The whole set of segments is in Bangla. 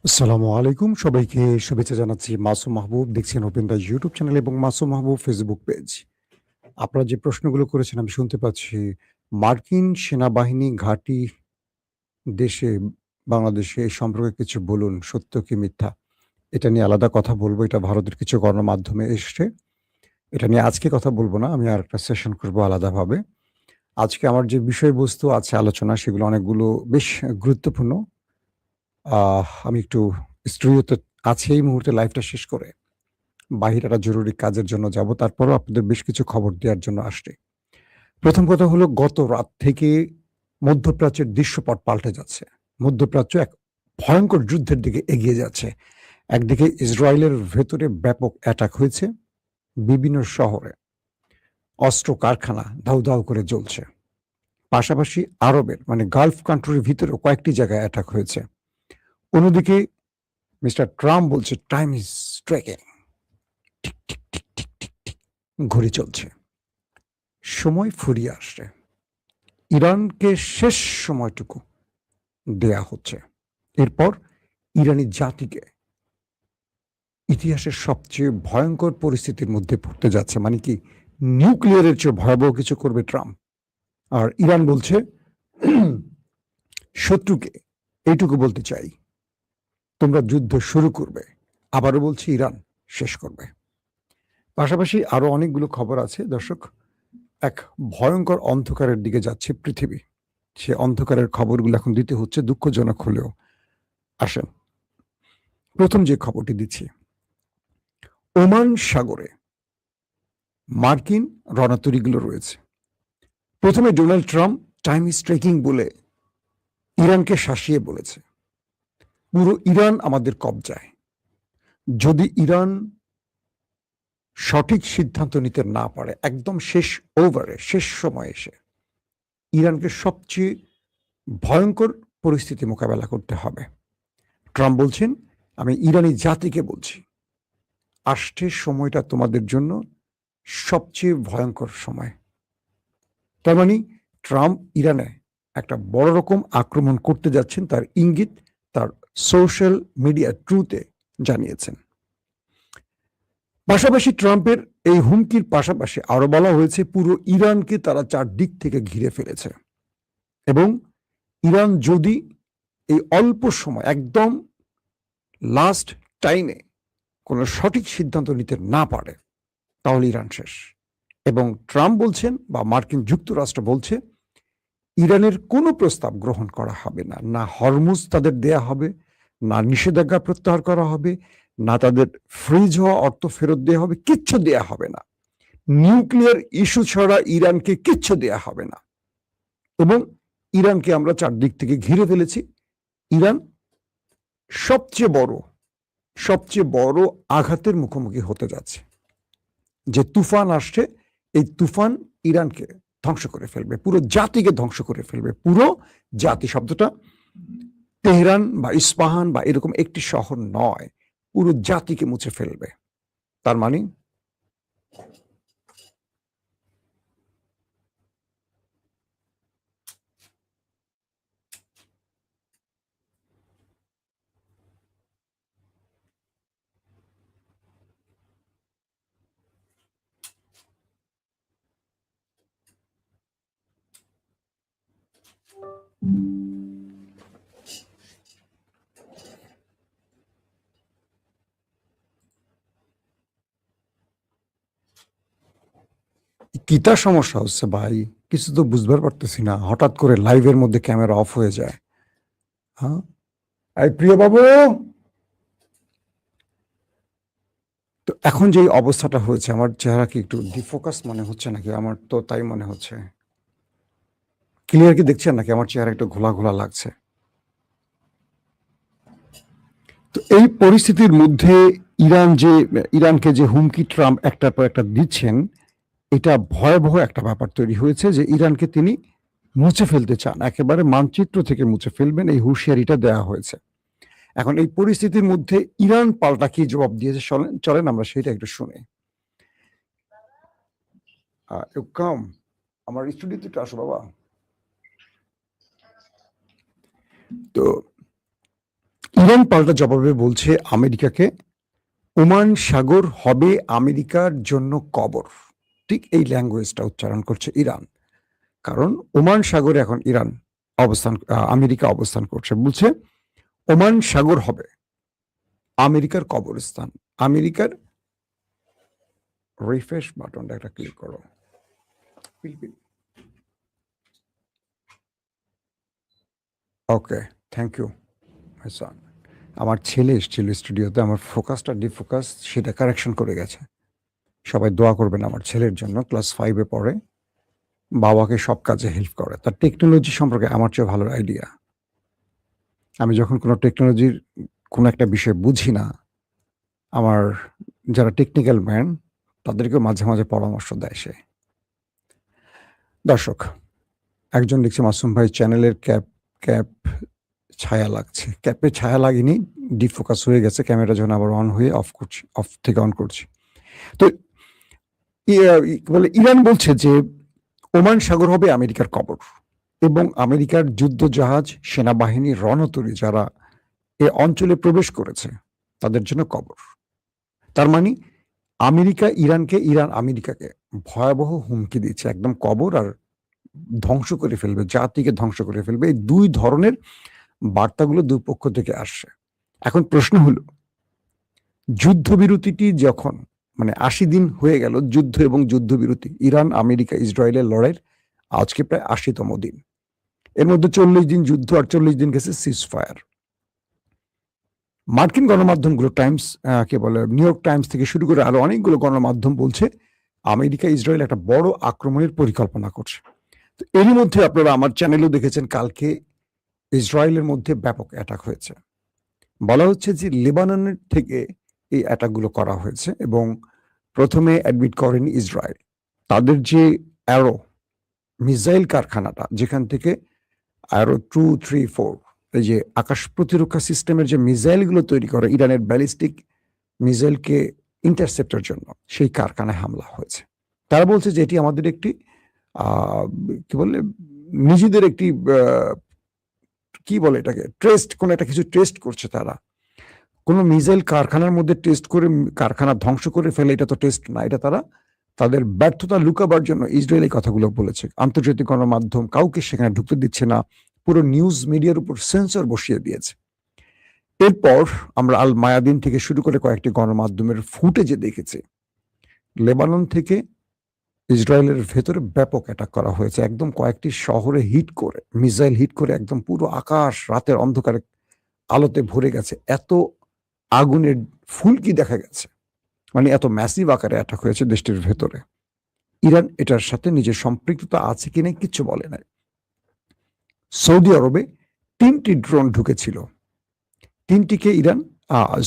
আসসালামু আলাইকুম। সবাইকে শুভেচ্ছা জানাচ্ছি। মাসুম মাহবুব দেখছেন ওপেন দ্য ইউটিউব চ্যানেল এবং মাসুম মাহবুব ফেসবুক পেজ। আপনারা যে প্রশ্নগুলো করেছেন আমি শুনতে পাচ্ছি, মার্কিন সেনাবাহিনী ঘাঁটি দেশে বাংলাদেশে এই সম্পর্কে কিছু বলুন, সত্য কি মিথ্যা? এটা নিয়ে আলাদা কথা বলব। এটা ভারতের কিছু গণমাধ্যমে এসছে। এটা নিয়ে আজকে কথা বলব না। আমি আরেকটা সেশন করব আলাদাভাবে। আজকে আমার যে বিষয়বস্তু আছে আলোচনা সেগুলো অনেকগুলো বেশ গুরুত্বপূর্ণ। আমি একটু স্টুডিওতে আছি এই মুহূর্তে লাইভটা শেষ করে। বাহিরে একটা জরুরি কাজের জন্য যাব। তারপরেও আপনাদের বেশ কিছু খবর দেওয়ার জন্য আসছি। ১ম কথা হলো গত রাত থেকে মধ্যপ্রাচ্যের দৃশ্যপট পাল্টে যাচ্ছে। মধ্যপ্রাচ্য এক ভয়ংকর যুদ্ধের দিকে এগিয়ে যাচ্ছে। একদিকে ইসরায়েলের ভেতরে ব্যাপক অ্যাটাক হয়েছে, বিভিন্ন শহরে অস্ত্র কারখানা দাউ, দাউ করে জ্বলছে। পাশাপাশি আরবের মানে গালফ কান্ট্রির ভিতরেও কয়েকটি জায়গায় অ্যাটাক হয়েছে। অন্যদিকে মিস্টার ট্রাম্প বলছে time is tracking. Tick, tick, tick, tick, tick, tick ঘড়ি চলছে। সময় ফুরিয়ে আসছে। ইরানকে শেষ সময়টুকু দেয়া হচ্ছে। এরপর ইরানি জাতিকে ইতিহাসের সবচেয়ে ভয়ঙ্কর পরিস্থিতির মধ্যে পড়তে যাচ্ছে। মানে কি নিউক্লিয়ারের চেয়ে ভয়াবহ কিছু করবে ট্রাম্প। আর ইরান বলছে শত্রুকে এইটুকু বলতে চাই, তোমরা যুদ্ধ শুরু করবে। আবারও বলছি ইরান শেষ করবে। পাশাপাশি আরো অনেকগুলো খবর আছে দর্শক। এক ভয়ঙ্কর অন্ধকারের দিকে যাচ্ছে পৃথিবী। সে অন্ধকারের খবরগুলো এখন দিতে হচ্ছে দুঃখজনক হলেও। আসেন, ১ম যে খবরটি দিচ্ছি, ওমান সাগরে মার্কিন রণতরীগুলো রয়েছে। ১ম এ Donald Trump time is ticking বলে ইরানকে শাসিয়ে বলেছে, পুরো ইরান আমাদের কবজায়। যদি ইরান সঠিক সিদ্ধান্ত নিতে না পারে, একদম শেষ ওভারে, শেষ সময়ে এসে ইরানকে সবচেয়ে ভয়ঙ্কর পরিস্থিতি মোকাবেলা করতে হবে। ট্রাম্প বলছেন, আমি ইরানি জাতিকে বলছি, আসছে সময়টা তোমাদের জন্য সবচেয়ে ভয়ঙ্কর সময়। তার মানে ট্রাম্প ইরানে একটা বড় রকম আক্রমণ করতে যাচ্ছেন, তার ইঙ্গিত তার সোশ্যাল মিডিয়া ট্রুতে জানিয়েছেন। পাশাপাশি ট্রাম্পের এই হুমকির পাশাপাশি আরো বলা হয়েছে পুরো ইরানকে তারা চারদিক থেকে ঘিরে ফেলেছে এবং ইরান যদি এই অল্প সময় একদম লাস্ট টাইমে কোনো সঠিক সিদ্ধান্ত নিতে না পারে তাহলে ইরান শেষ। এবং ট্রাম্প বলছেন বা মার্কিন যুক্তরাষ্ট্র বলছে ইরানের কোনো প্রস্তাব গ্রহণ করা হবে না, না হরমুজ তাদের দেয়া হবে, না নিষেধাজ্ঞা প্রত্যাহার করা হবে, না তাদের ফ্রিজ হওয়া অর্থ ফেরত দেওয়া হবে, কিচ্ছু দেয়া হবে না। নিউক্লিয়ার ইস্যু ছাড়া ইরানকে কিচ্ছু দেয়া হবে না। এবং ইরানকে আমরা চারদিক থেকে ঘিরে ফেলেছি। ইরান সবচেয়ে বড় আঘাতের মুখোমুখি হতে যাচ্ছে। যে তুফান আসছে, এই তুফান ইরানকে ধ্বংস করে ফেলবে, পুরো জাতিকে ধ্বংস করে ফেলবে। পুরো জাতি শব্দটা তেহরান বা ইস্পাহান বা এরকম একটি শহর নয়, পুরো জাতিকে মুছে ফেলবে। তার মানে কিতা সমস্যা হচ্ছে ভাই? কিছু তো বুঝবার পারতেছি না। হঠাৎ করে লাইভের মধ্যে ক্যামেরা অফ হয়ে যায়। হ্যাঁ, এই প্রিয় বাবু, তো এখন যে অবস্থাটা হয়েছে আমার চেহারা কি একটু ডিফোকাস মনে হচ্ছে নাকি? আমার তো তাই মনে হচ্ছে। ক্লিয়ার কি দেখছেন নাকি আমার চেহারা একটু ঘোলা ঘোলা লাগছে? তো এই পরিস্থিতির মধ্যে ইরানকে যে হুমকি ট্রাম্প একটার পর একটা দিচ্ছেন, এটা ভয়াবহ একটা ব্যাপার তৈরি হয়েছে যে ইরানকে তিনি মুছে ফেলতে চান, একেবারে মানচিত্র থেকে মুছে ফেলবেন, এই হুঁশিয়ারিটা দেওয়া হয়েছে। এখন এই পরিস্থিতির মধ্যে ইরান পাল্টা কি জবাব দিয়েছে চলেন আমরা সেটা একটু শুনি। কাম আমার স্টুডিওতে একটু আসো বাবা। তো ইরান পাল্টা জবাবে বলছে আমেরিকাকে, ওমান সাগর হবে আমেরিকার জন্য কবর। ঠিক এই ল্যাঙ্গুয়েজটা উচ্চারণ করছে ইরান। কারণ ওমান সাগরে এখন আমেরিকা অবস্থান করছে। বলছে ওমান সাগর হবে আমেরিকার কবরস্থান। আমেরিকার রিফ্রেশ বাটনটা একটা ক্লিক করো। ওকে, থ্যাংক ইউ মাই সন। আমার ছেলে এসেছিল স্টুডিওতে, আমার ফোকাসটা ডিফোকাস সেটা কারেকশন করে গেছে। সবাই দোয়া করবেন আমার ছেলের জন্য। ক্লাস 5-এ পড়ে, বাবাকে সব কাজে হেল্প করে। তার টেকনোলজি সম্পর্কে আমার চেয়ে ভালো আইডিয়া। আমি যখন কোনো টেকনোলজির কোনো একটা বিষয় বুঝি না, আমার যারা টেকনিক্যাল ম্যান তাদেরকেও মাঝে মাঝে পরামর্শ দেয় সে। দর্শক, একজন লিখছে মাসুম ভাই চ্যানেলের ক্যাপ ছায়া লাগছে। ক্যাপে ছায়া লাগেনি, ডিফোকাস হয়ে গেছে। ক্যামেরা যখন আবার অন হয়ে অফ করছি, অফ থেকে অন করছি। তো বলে ইরান বলছে যে ওমান সাগর হবে আমেরিকার কবর এবং আমেরিকার যুদ্ধ জাহাজ, সেনাবাহিনী, রণতরী যারা এ অঞ্চলে প্রবেশ করেছে তাদের জন্য কবর। তার মানে আমেরিকা ইরানকে, ইরান আমেরিকাকে ভয়াবহ হুমকি দিচ্ছে, একদম কবর আর ধ্বংস করে ফেলবে, জাতিকে ধ্বংস করে ফেলবে। এই দুই ধরনের বার্তাগুলো দুই পক্ষ থেকে আসছে। এখন প্রশ্ন হলো, যুদ্ধবিরতিটি যখন 80 দিন হয়ে গেল যুদ্ধ এবং যুদ্ধবিরতি, ইরান আমেরিকা ইসরায়েলের লড়াইয়ের আজকে প্রায় 80তম দিন। এর মধ্যে 40 দিন যুদ্ধ আর 40 দিন গেছে সিজ ফায়ার। মার্কিন গণমাধ্যমগুলো নিউ ইয়র্ক টাইমস থেকে শুরু করে আরো অনেকগুলো গণমাধ্যম বলছে আমেরিকা ইসরায়েল একটা বড় আক্রমণের পরিকল্পনা করছে। তো এরই মধ্যে আপনারা আমার চ্যানেলেও দেখেছেন, কালকে ইসরায়েলের মধ্যে ব্যাপক অ্যাটাক হয়েছে। বলা হচ্ছে যে লেবাননের থেকে এই অ্যাটাকগুলো করা হয়েছে এবং প্রথমে অ্যাডমিট করেনি ইসরায়েল। তাদের যে অ্যারো মিসাইল কারখানাটা, যেখান থেকে অ্যারো 2, 3, 4 এই যে আকাশ প্রতিরক্ষা সিস্টেমের যে মিসাইলগুলো তৈরি করে ইরানের ব্যালিস্টিক মিসাইলকে ইন্টারসেপ্টের জন্য, সেই কারখানায় হামলা হয়েছে। তারা বলছে যে এটি আমাদের একটি নিজেদের একটি এটাকে কোনো একটা কিছু টেস্ট করছে তারা। কোনো মিসাইল কারখানার মধ্যে টেস্ট করে কারখানা ধ্বংস করে ফেলে, এটা তো টেস্ট না। এটা তারা তাদের ব্যর্থতা লুকাবার জন্য ইসরায়েল এই কথাগুলো বলেছে। আন্তর্জাতিক গণমাধ্যম কাউকে সেখানে ঢুকতে দিচ্ছে না, পুরো নিউজ মিডিয়ার উপর সেন্সর বসিয়ে দিয়েছে। এরপর আমরা আল মায়াদিন থেকে শুরু করে কয়েকটি গণমাধ্যমের ফুটেজে দেখেছি লেবানন থেকে ইসরায়েলের ভেতরে ব্যাপক অ্যাটাক করা হয়েছে। একদম কয়েকটি শহরে মিসাইল হিট করে একদম পুরো আকাশ রাতের অন্ধকারে আলোতে ভরে গেছে। এত আগুনের ফুলকি দেখা গেছে, এত ম্যাসিভ আকারে অ্যাটাক হয়েছে দেশটির ভেতরে। ইরান এটার সাথে নিজের সম্পৃক্ততা আছে কিনা কিচ্ছু বলে নাই। সৌদি আরবে 3টি ড্রোন ঢুকেছিল, 3টিকে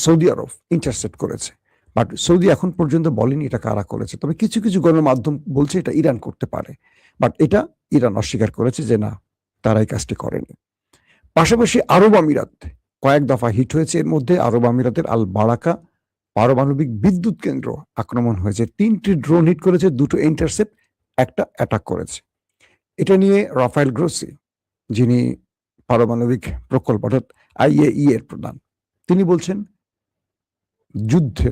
সৌদি আরব ইন্টারসেপ্ট করেছে। বাট সৌদি এখন পর্যন্ত বলেনি এটা কারা করেছে। তবে কিছু কিছু গণমাধ্যম বলছে এটা ইরান করতে পারে, বাট এটা ইরান অস্বীকার করেছে যে না, তারা এই কাজটি করেনি। পাশাপাশি আরব আমিরাত কয়েক দফা হিট হয়েছে। এর মধ্যে আরব আমিরাতের আল বারাকা পারমাণবিক বিদ্যুৎ কেন্দ্র আক্রমণ হয়েছে। 3টি ড্রোন হিট করেছে, 2টো ইন্টারসেপ্ট, একটা অ্যাটাক করেছে। এটা নিয়ে রাফায়েল গ্রোসি, যিনি পারমাণবিক প্রকল্প অর্থাৎ IAEA এর প্রধান, তিনি বলছেন যুদ্ধে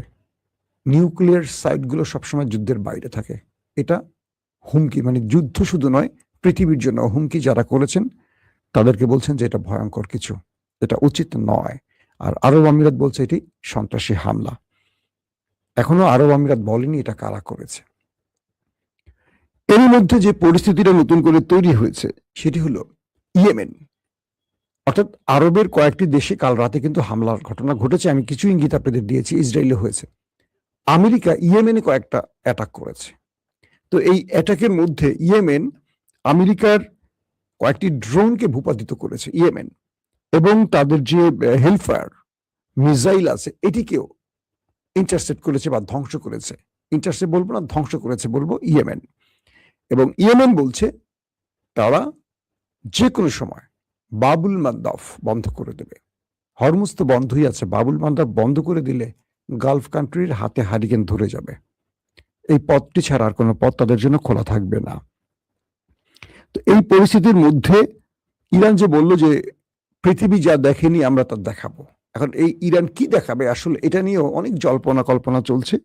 নিউক্লিয়ার সাইটগুলো সবসময় যুদ্ধের বাইরে থাকে। এটা হুমকি, যুদ্ধ শুধু নয়, পৃথিবীর জন্য হুমকি। যারা করেছেন তাদেরকে বলছেন যে এটা ভয়ঙ্কর কিছু, এটা উচিত নয়। আর আরব আমিরাত বলছে এটি সন্ত্রাসী হামলা। এখনো আরব আমিরাত বলেনি এটা কারা করেছে। এর মধ্যে যে পরিস্থিতিটা নতুন করে তৈরি হয়েছে সেটি হলো ইয়েমেন, অর্থাৎ আরবের কয়েকটি দেশে কাল রাতে কিন্তু হামলার ঘটনা ঘটেছে। আমি কিছু ইঙ্গিত আপনাদের দিয়েছি, ইসরায়েলে হয়েছে। আমেরিকা ইয়েমেনে কয়েকটা অ্যাটাক করেছে। তো এই অ্যাটাকের মধ্যে ইয়েমেন আমেরিকার কয়েকটি ড্রোনকে ভূপাতিত করেছে ইয়েমেন, এবং তাদের যে হেলফায়ার মিসাইল আছে এটিকেও ইন্টারসেপ্ট করেছে বা ধ্বংস করেছে। ইন্টারসেপ্ট বলবো না, ধ্বংস করেছে বলবো ইয়েমেন। এবং ইয়েমেন বলছে তারা যে কোনো সময় বাবুল মান্দাব বন্ধ করে দেবে। হরমুজ তো বন্ধই আছে, বাবুল মান্দাব বন্ধ করে দিলে গালফ কান্ট্রির হাতে হারিকেন ধরে যাবে। এই পথটি ছাড়া আর কোনো পথ তাদের জন্য খোলা থাকবে না। তো এই পরিস্থিতির মধ্যে ইরান যে বলল যে পৃথিবী যা দেখেনি আমরা তা দেখাবো, এখন এই ইরান কি দেখাবে আসলে এটা নিয়েও অনেক জল্পনা কল্পনা চলছে।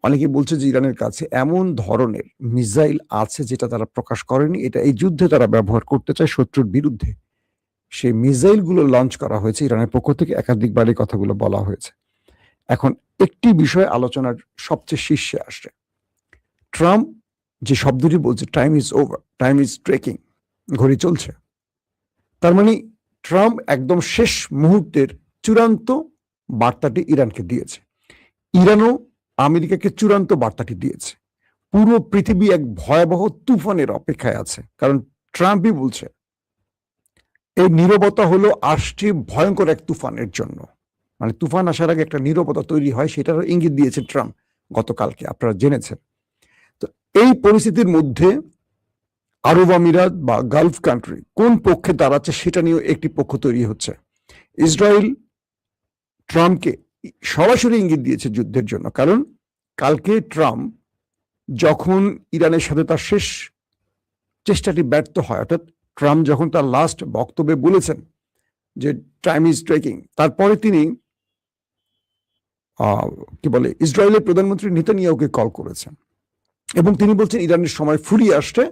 অনেকে বলছে যে ইরানের কাছে এমন ধরনের মিসাইল আছে যেটা তারা প্রকাশ করেনি, এটা এই যুদ্ধে তারা ব্যবহার করতে চায় শত্রুর বিরুদ্ধে। সেই মিসাইল গুলো লঞ্চ করা হয়েছে ইরানের পক্ষ থেকে, একাধিকবার এই কথাগুলো বলা হয়েছে। এখন একটি বিষয় আলোচনার সবচেয়ে শীর্ষে আসছে, ট্রাম্প যে শব্দটি বলছে time is over, time is trekking, ঘড়ি চলছে। তার মানে ট্রাম্প একদম শেষ মুহূর্তের চূড়ান্ত বার্তাটি ইরানকে দিয়েছে। ইরানও আমেরিকাকে চূড়ান্ত বার্তাটি দিয়েছে। পুরো পৃথিবী এক ভয়াবহ তুফানের অপেক্ষায় আছে, কারণ ট্রাম্পই বলছে এই নীরবতা হলো আসছে ভয়ঙ্কর এক তুফানের জন্য। মানে তুফান আসার আগে একটা নীরবতা তৈরি হয়, সেটারও ইঙ্গিত দিয়েছে ট্রাম্প গতকালকে, আপনারা জেনেছেন। তো এই পরিস্থিতির মধ্যে আরব আমিরাত বা গালফ কান্ট্রি কোন পক্ষে দাঁড়াচ্ছে সেটা নিয়েও একটি পক্ষ তৈরি হচ্ছে। ইসরায়েল ট্রাম্পকে সরাসরি ইঙ্গিত দিয়েছে যুদ্ধের জন্য, কারণ কালকে ট্রাম্প যখন ইরানের সাথে তার শেষ চেষ্টাটি ব্যর্থ হয়, অর্থাৎ ট্রাম্প যখন তার লাস্ট বক্তব্যে বলেছেন যে টাইম ইজ ট্রেকিং, তারপরে তিনি কি বলে ইসরায়েলের প্রধানমন্ত্রী নেতানিয়াহুকে কল করেছেন এবং তিনি বলছেন ইরানের সময় ফুরিয়ে আসছে,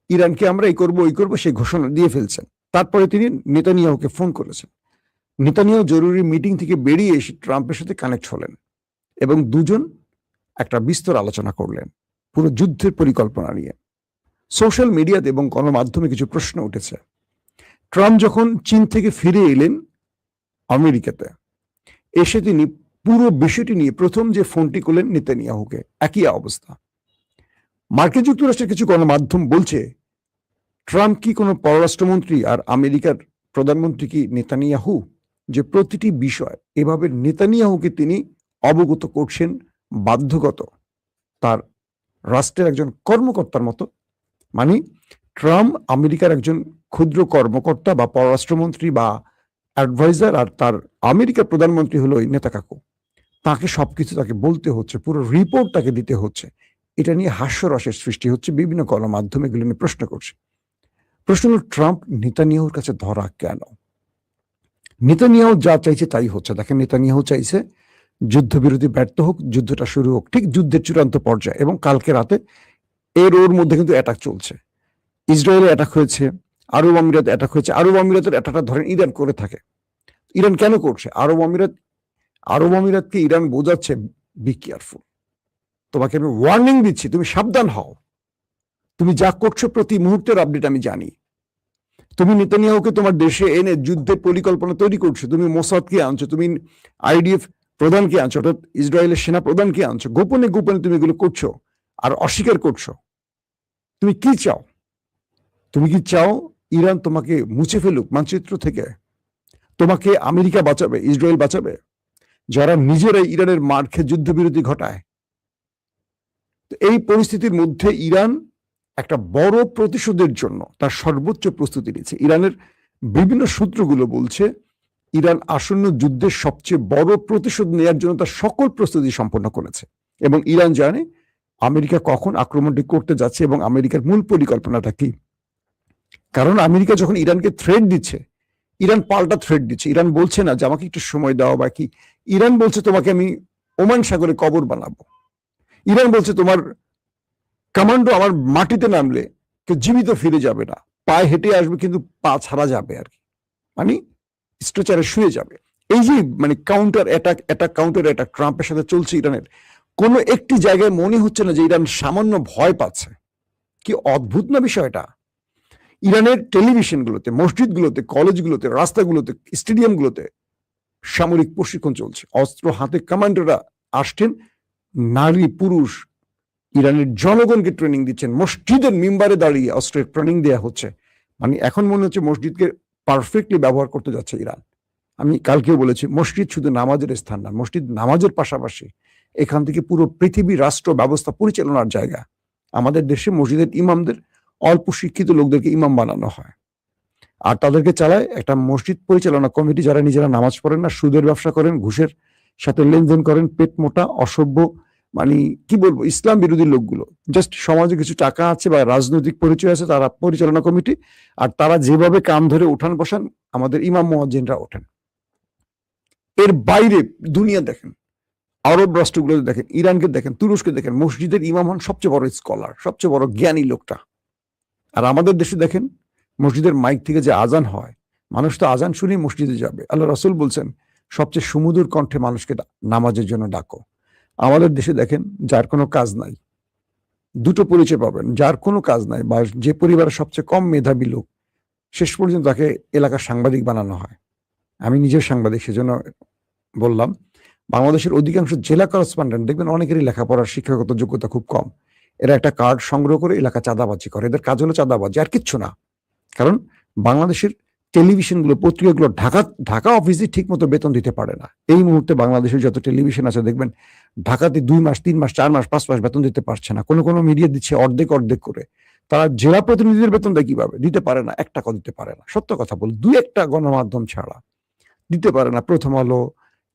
ইরানকে আমরা এই করবো ওই করবো সেই ঘোষণা দিয়ে ফেলছেন। তারপরে তিনি নেতানিয়াহুকে ফোন করেছেন। নেতানিয়াহু জরুরি মিটিং থেকে বেরিয়ে এসে ট্রাম্পের সাথে কানেক্ট হলেন এবং দুজন একটা বিস্তর আলোচনা করলেন পুরো যুদ্ধের পরিকল্পনা নিয়ে। সোশ্যাল মিডিয়াতে এবং গণমাধ্যমে কিছু প্রশ্ন উঠেছে। ট্রাম্প যখন চীন থেকে ফিরে এলেন আমেরিকাতে, এসে তিনি পুরো বিষয়টি নিয়ে প্রথম যে ফোনটি করলেন নেতানিয়াহুকে, একই অবস্থা। মার্কিন যুক্তরাষ্ট্রের কিছু গণমাধ্যম বলছে ট্রাম্প কি কোনো পররাষ্ট্রমন্ত্রী আর আমেরিকার প্রধানমন্ত্রী কি নেতানিয়াহু, যে প্রতিটি বিষয় এভাবে নেতানিয়াহুকে তিনি অবগত করছেন বাধ্যগত তার রাষ্ট্রের একজন কর্মকর্তার মতো। মানে ট্রাম্প আমেরিকার একজন ক্ষুদ্র কর্মকর্তা বা পররাষ্ট্রমন্ত্রী বা অ্যাডভাইজার, আর তার আমেরিকার প্রধানমন্ত্রী হলো ওই নেতা কাকু। তাকে সবকিছু তাকে বলতে হচ্ছে, পুরো রিপোর্ট তাকে দিতে হচ্ছে। এটা নিয়ে হাস্যরসের সৃষ্টি হচ্ছে, বিভিন্ন গণমাধ্যমে এগুলো নিয়ে প্রশ্ন করছে। প্রশ্ন হলো ট্রাম্প নেতানিয়াহুর কাছে ধরা কেন? নেতানিয়াহু যা চাইছে তাই হচ্ছে। দেখেন, নেতানিয়াহু চাইছে যুদ্ধবিরতি ব্যর্থ হোক, যুদ্ধটা শুরু হোক ঠিক যুদ্ধের চূড়ান্ত পর্যায়ে। এবং কালকে রাতে ওর মধ্যে কিন্তু অ্যাটাক চলছে, ইসরায়েলে অ্যাটাক হয়েছে, আরব আমিরাত অ্যাটাক হয়েছে। আরব আমিরাতের অ্যাটাকটা ধরেন ইরান করে থাকে। ইরান কেন করছে? আরব আমিরাতকে ইরান বোঝাচ্ছে বি কেয়ারফুল, তোমাকে আমি ওয়ার্নিং দিচ্ছি, তুমি সাবধান হও, তুমি যা করছো প্রতি মুহূর্তের আপডেট আমি জানি। তুমি নেতানিয়াহুকে তোমার দেশে এনে যুদ্ধের পরিকল্পনা তৈরি করছো, তুমি মোসাদকে আনছো, তুমি আইডিএফ প্রধানকে আনছো, অর্থাৎ ইসরায়েলের সেনা প্রধানকে আনছো, গোপনে গোপনে তুমি এগুলো করছো আর অস্বীকার করছো। তুমি কি চাও? তুমি কি চাও ইরান তোমাকে মুছে ফেলুক মানচিত্র থেকে? তোমাকে আমেরিকা বাঁচাবে, ইসরায়েল বাঁচাবে, যারা নিজেরাই ইরানের মার খেয়ে যুদ্ধবিরতি ঘটায়? এই পরিস্থিতির মধ্যে ইরান একটা বড় প্রতিশোধের জন্য তার সর্বোচ্চ প্রস্তুতি নিচ্ছে। ইরানের বিভিন্ন সূত্রগুলো বলছে ইরান আসন্ন যুদ্ধের সবচেয়ে বড় প্রতিশোধ নেওয়ার জন্য তার সকল প্রস্তুতি সম্পন্ন করেছে এবং ইরান জানে আমেরিকা কখন আক্রমণটি করতে যাচ্ছে এবং আমেরিকার মূল পরিকল্পনাটা কি। কারণ আমেরিকা যখন ইরানকে থ্রেট দিচ্ছে, ইরান পাল্টা থ্রেট দিচ্ছে। ইরান বলছে না যে আমাকে একটু সময় দেওয়া বা কি, ইরান বলছে তোমাকে আমি ওমান সাগরে কবর বানাবো। ইরান বলছে তোমার কমান্ডো আমার মাটিতে নামলে কেউ জীবিত ফিরে যাবে না, পায়ে হেঁটে আসবে কিন্তু পা ছাড়া যাবে আর কি, মানে স্ট্রেচারে শুয়ে যাবে। এই যে মানে কাউন্টার অ্যাটাক ট্রাম্পের সাথে চলছে ইরানের, কোনো একটি জায়গায় মনে হচ্ছে না যে ইরান সামান্য ভয় পাচ্ছে। কি অদ্ভুত না বিষয়টা! ইরানের টেলিভিশনগুলোতে, মসজিদগুলোতে, কলেজগুলোতে, রাস্তাগুলোতে, স্টেডিয়ামগুলোতে সামরিক প্রশিক্ষণ চলছে, অস্ত্র হাতে কমান্ডাররা আসছেন, নারী পুরুষ ইরানের জনগণকে ট্রেনিং দিচ্ছেন, মসজিদের মিম্বারে দাঁড়িয়ে অস্ত্রের ট্রেনিং দেওয়া হচ্ছে। মানে এখন মনে হচ্ছে মসজিদকে পারফেক্টলি ব্যবহার করতে যাচ্ছে ইরান। আমি কালকেও বলেছি, মসজিদ শুধু নামাজের স্থান না, মসজিদ নামাজের পাশাপাশি এখান থেকে পুরো পৃথিবী রাষ্ট্র ব্যবস্থা পরিচালনার জায়গা। আমাদের দেশে মসজিদের ইমামদের অল্প শিক্ষিত লোকদেরকে ইমাম বানানো হয়, আর তাদেরকে চালায় একটা মসজিদ পরিচালনা কমিটি, যারা নিজেরা নামাজ পড়েন না, সুদের ব্যবসা করেন, ঘুষের সাথে লেনদেন করেন, পেট মোটা, অসভ্য, মানে কি বলবো, ইসলাম বিরোধী লোকগুলো। জাস্ট সমাজে কিছু টাকা আছে বা রাজনৈতিক পরিচয় আছে, তারা পরিচালনা কমিটি, আর তারা যেভাবে কাম ধরে উঠান বসান আমাদের ইমাম মুয়াজ্জিনরা ওঠেন। এর বাইরে দুনিয়া দেখেন, আরব রাষ্ট্রগুলোতে দেখেন, ইরানকে দেখেন, তুরস্কে দেখেন, মসজিদের ইমাম হন সবচেয়ে বড় স্কলার, সবচেয়ে বড় জ্ঞানী লোকটা। আর আমাদের দেশে দেখেন, মসজিদের মাইক থেকে যে আজান হয়, মানুষ তো আজান শুনেই মসজিদে যাবে। আল্লাহ রাসূল বলছেন, সবচেয়ে সুমধুর কণ্ঠে মানুষকে নামাজের জন্য ডাকো। আমাদের দেশে দেখেন, যার কোনো কাজ নাই, দুটো পরিচয় পাবেন, যার কোনো কাজ নাই বা যে পরিবারের সবচেয়ে কম মেধাবী লোক, শেষ পর্যন্ত তাকে এলাকার সাংবাদিক বানানো হয়। আমি নিজের সাংবাদিক, সেজন্য বললাম। বাংলাদেশের অধিকাংশ জেলা করেসপন্ডেন্ট দেখবেন অনেকেরই লেখাপড়ার শিক্ষাগত যোগ্যতা খুব কম। এরা একটা কার্ড সংগ্রহ করে এলাকা চাঁদাবাজি করে, এদের কাজ হলো চাঁদাবাজি, আর কিচ্ছু না। কারণ বাংলাদেশের টেলিভিশনগুলো, পত্রিকাগুলো ঢাকা অফিসে ঠিক মতো বেতন দিতে পারে না। এই মুহূর্তে বাংলাদেশের যত টেলিভিশন আছে দেখবেন ঢাকাতে 2 মাস, 3 মাস, 4 মাস, 5 মাস বেতন দিতে পারছে না। কোনো মিডিয়া দিচ্ছে অর্ধেক করে। তারা জেলা প্রতিনিধিদের বেতন দেয় কিভাবে? দিতে পারে না, 1 টাকাও দিতে পারে না। সত্য কথা বলি, 2-1টা গণমাধ্যম ছাড়া দিতে পারে না। প্রথম আলো,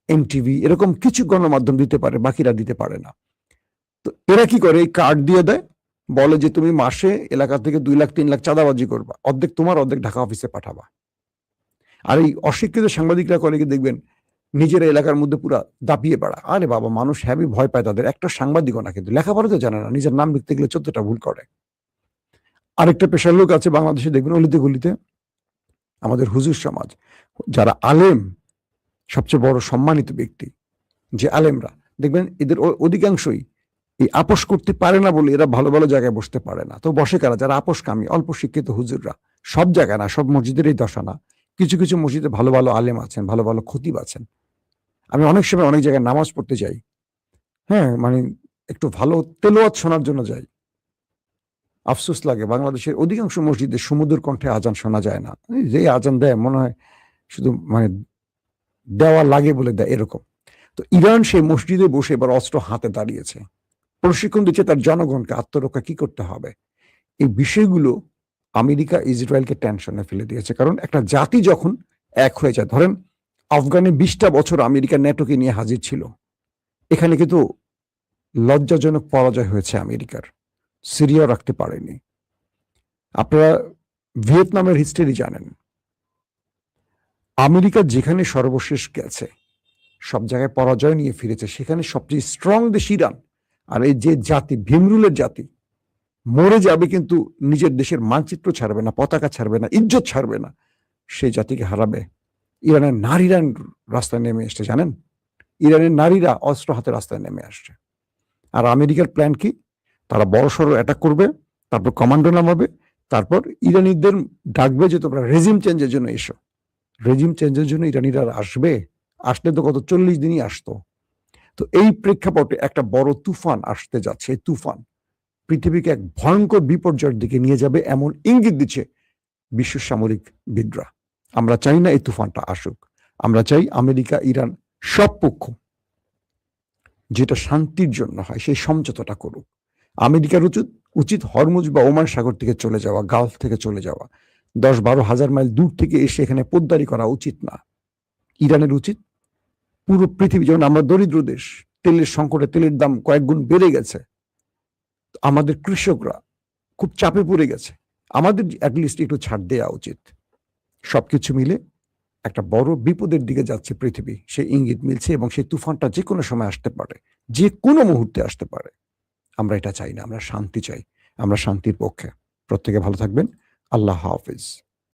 এনটিভি, এরকম কিছু গণমাধ্যম দিতে পারে, বাকিরা দিতে পারে না। তো এরা কি করে? এই কার্ড দিয়ে দেয়, বলে যে তুমি মাসে এলাকা থেকে 2 লাখ 3 লাখ চাঁদাবাজি করবা, অর্ধেক তোমার, অর্ধেক ঢাকা অফিসে পাঠাবা। আর এই অশিক্ষিত সাংবাদিকরা করে কি দেখবেন, নিজের এলাকার মধ্যে পুরা দাপিয়ে বেড়া। আরে বাবা, মানুষ হ্যাভি ভয় পায় তাদের। একটা সাংবাদিকও না, কিন্তু লেখাপড়া তো জানে না, নিজের নাম লিখতে গেলে 14টা ভুল করে। আরেকটা পেশার লোক আছে বাংলাদেশে, দেখবেন অলিতে গলিতে আমাদের হুজুর সমাজ, যারা আলেম, সবচেয়ে বড় সম্মানিত ব্যক্তি যে আলেমরা, দেখবেন এদের অধিকাংশই এই আপোষ করতে পারে না বলে এরা ভালো ভালো জায়গায় বসতে পারে না। তো বসে কারা? যারা আপোষকামী, অল্প শিক্ষিত হুজুররা। সব জায়গায় না, সব মসজিদের এই দশা না। কিছু কিছু মসজিদে ভালো ভালো আলেম আছেন, ভালো ভালো খতিব আছেন। আমি অনেক সময় অনেক জায়গায় নামাজ পড়তে যাই, হ্যাঁ, মানে একটু ভালো তেলাওয়াত শোনার জন্য যাই। আফসোস লাগে, বাংলাদেশের অধিকাংশ মসজিদে সুমধুর কণ্ঠে আজান শোনা যায় না। যে আজান দেয় মনে হয় শুধু মানে দেওয়া লাগে বলে দেয়, এরকম। তো ইরান সেই মসজিদে বসে এবার অস্ত্র হাতে দাঁড়িয়েছে, প্রশিক্ষণ দিচ্ছে তার জনগণকে আত্মরক্ষা কি করতে হবে। এই বিষয়গুলো আমেরিকা ইসরায়েলকে টেনশনে ফেলে দিয়েছে। কারণ একটা জাতি যখন এক হয়ে যায়, ধরেন আফগানে 20টা বছর আমেরিকা ন্যাটোকে নিয়ে হাজির ছিল, এখানে কিন্তু লজ্জাজনক পরাজয় হয়েছে আমেরিকার। সিরিয়াও রাখতে পারেনি। আপনারা ভিয়েতনামের হিস্ট্রি জানেন। আমেরিকা যেখানে সর্বশেষ গেছে, সব জায়গায় পরাজয় নিয়ে ফিরেছে, সেখানে সবচেয়ে স্ট্রং দেশ ইরান। আর এই যে জাতি, ভীমরুলের জাতি, মরে যাবে কিন্তু নিজের দেশের মানচিত্র ছাড়বে না, পতাকা ছাড়বে না, ইজ্জত ছাড়বে না, সেই জাতিকে হারাবে। ইরানের নারীরা রাস্তায় নেমে এসছে, জানেন? ইরানের নারীরা অস্ত্র হাতে রাস্তায় নেমে আসছে। আর আমেরিকার প্ল্যান কি? তারা বড়সড় অ্যাটাক করবে, তারপর কমান্ডো নামাবে, তারপর ইরানিদের ডাকবে যে তোমরা রেজিম চেঞ্জের জন্য এসো। রেজিম চেঞ্জের জন্য ইরানিরা আসবে? আসলে তো গত 40 দিনই আসতো। তো এই প্রেক্ষাপটে একটা বড় তুফান আসতে যাচ্ছে। এই তুফান পৃথিবীকে এক ভয়ঙ্কর বিপর্যয়ের দিকে নিয়ে যাবে, এমন ইঙ্গিত দিচ্ছে বিশ্ব সামরিক বিদরা। আমরা চাই না এই তুফানটা আসুক। আমরা চাই আমেরিকা, ইরান, সব পক্ষ যেটা শান্তির জন্য হয় সেই সমঝোতাটা করুক। আমেরিকার উচিত হরমুজ বা ওমান সাগর থেকে চলে যাওয়া, গালফ থেকে চলে যাওয়া। 10-12 হাজার মাইল দূর থেকে এসে এখানে পোদ্দারি করা উচিত না। ইরানের উচিত পুরো পৃথিবী, যেমন আমরা দরিদ্র দেশ, তেলের সংকটে তেলের দাম কয়েক গুণ বেড়ে গেছে, আমাদের কৃষকরা খুব চাপে পড়ে গেছে, আমাদের অ্যাটলিস্ট একটু ছাড় দেওয়া উচিত। সবকিছু মিলে একটা বড় বিপদের দিকে যাচ্ছে পৃথিবী, সেই ইঙ্গিত মিলছে, এবং সেই তুফানটা যে কোনো সময় আসতে পারে, যে কোনো মুহূর্তে আসতে পারে। আমরা এটা চাই না, আমরা শান্তি চাই, আমরা শান্তির পক্ষে। প্রত্যেকে ভালো থাকবেন। আল্লাহ হাফিজ।